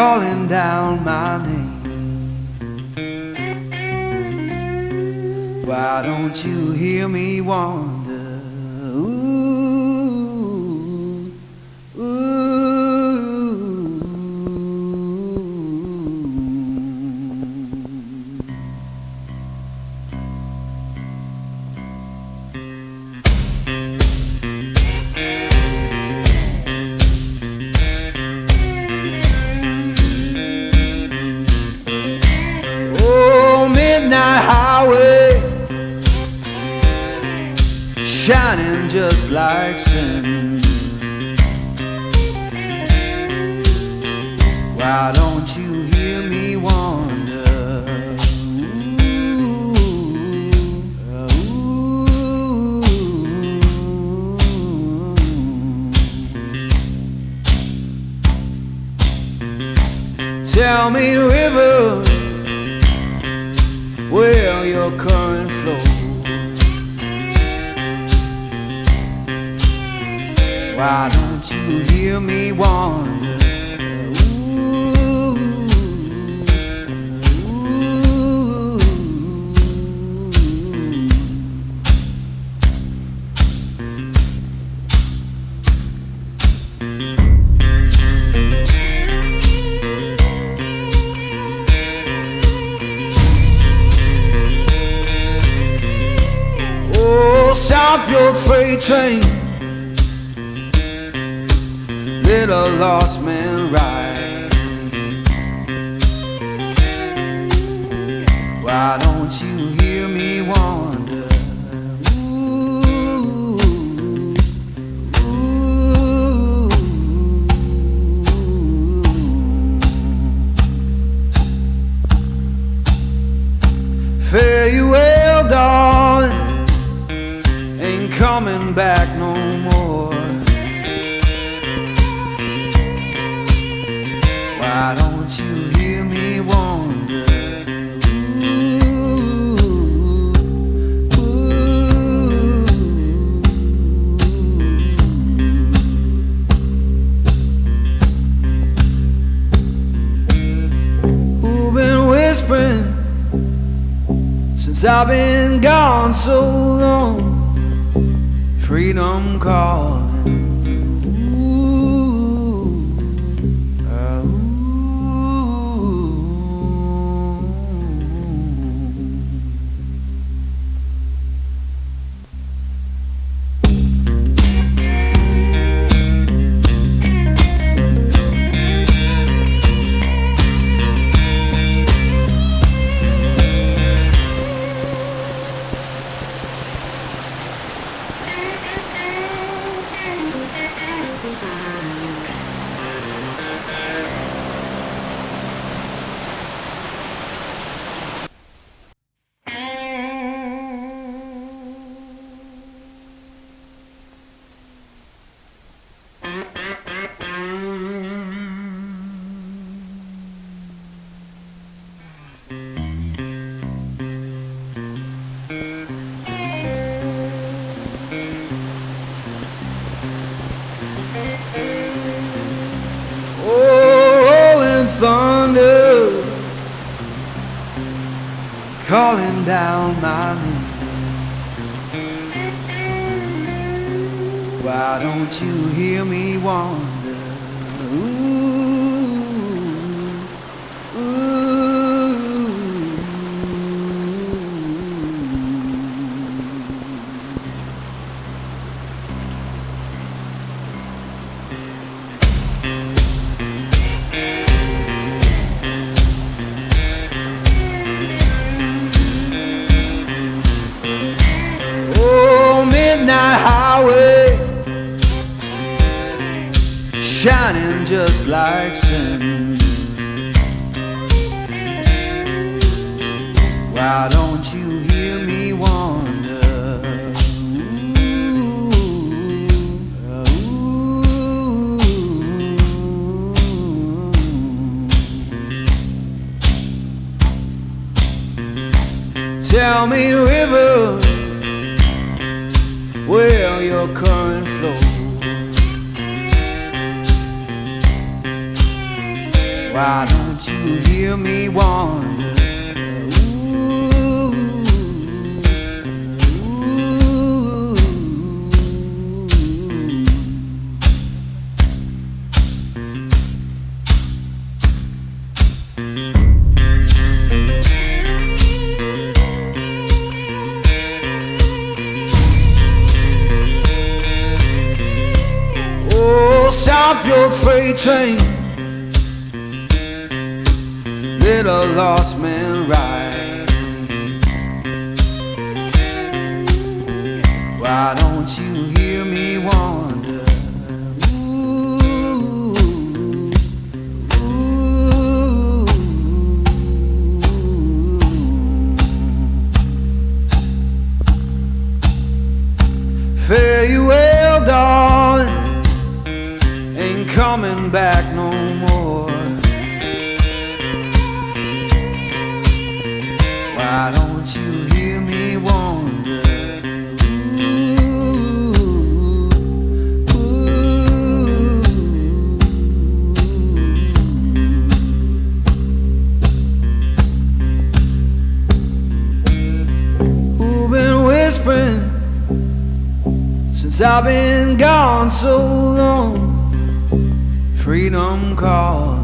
calling down my name. Why don't you hear me wonder? Ooh, ooh. Oh, midnight highway, shining just like sin. Why don't you hear me wonder? Ooh, ooh. Tell me, river, where your current flows. Why don't you hear me wonder? Ooh, ooh. Oh, stop your freight train, let a lost man ride. Why don't you hear me wonder? Ooh, ooh. Fare you well, darling, ain't coming back no more. Why don't you hear me wonder? Ooh, ooh. Who been whispering since I've been gone so long? Freedom calling. Thunder calling down my name. Why don't you hear me wonder? Ooh, ooh. Midnight highway, shining just like sin. Why don't you hear me wonder? Ooh, ooh. Tell me, river, where your current flows. Why don't you hear me wonder? Ooh, ooh. Oh, stop your freight train, let a lost man ride. Why don't you hear me wonder? Ooh, ooh. Fare you well, darling, ain't coming back no more. Why don't you hear me wonder? Ooh, ooh. Who's been whispering since I've been gone so long? Freedom calling.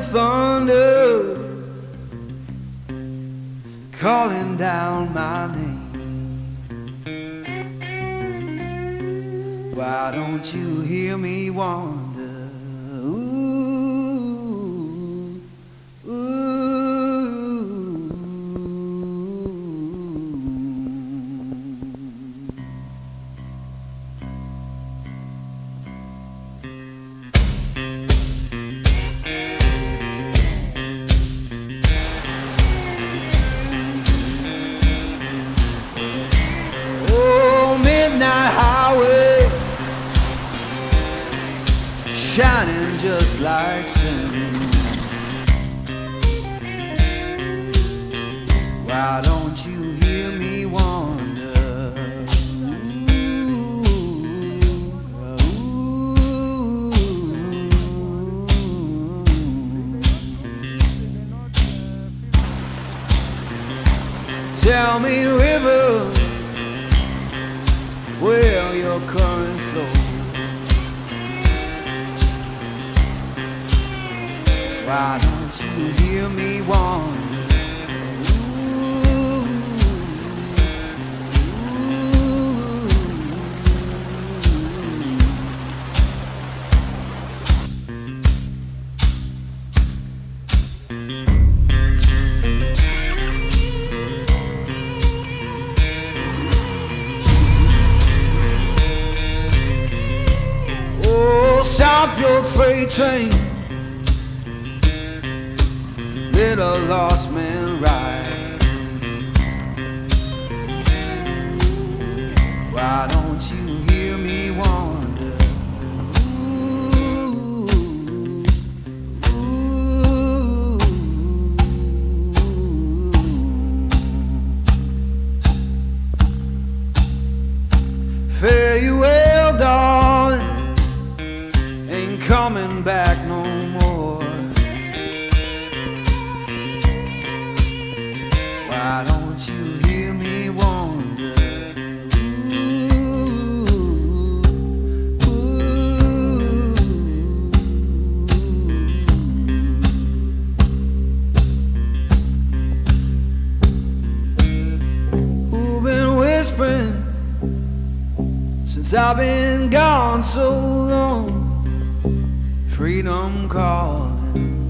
Thunder calling down my name. Why don't you hear me wonder? Ooh, ooh. Midnight highway shining just like sin. Why don't you hear me wonder? Ooh, ooh. Tell me, river, where your current flows. Why don't you hear me wonder? Ooh, ooh. Oh, stop your freight train, let a lost man ride. Why don't you hear me wonder? Ooh, ooh. Fare you well, darling, ain't coming back no more. Why don't you hear me wonder? Ooh, I've been gone so long, freedom calling.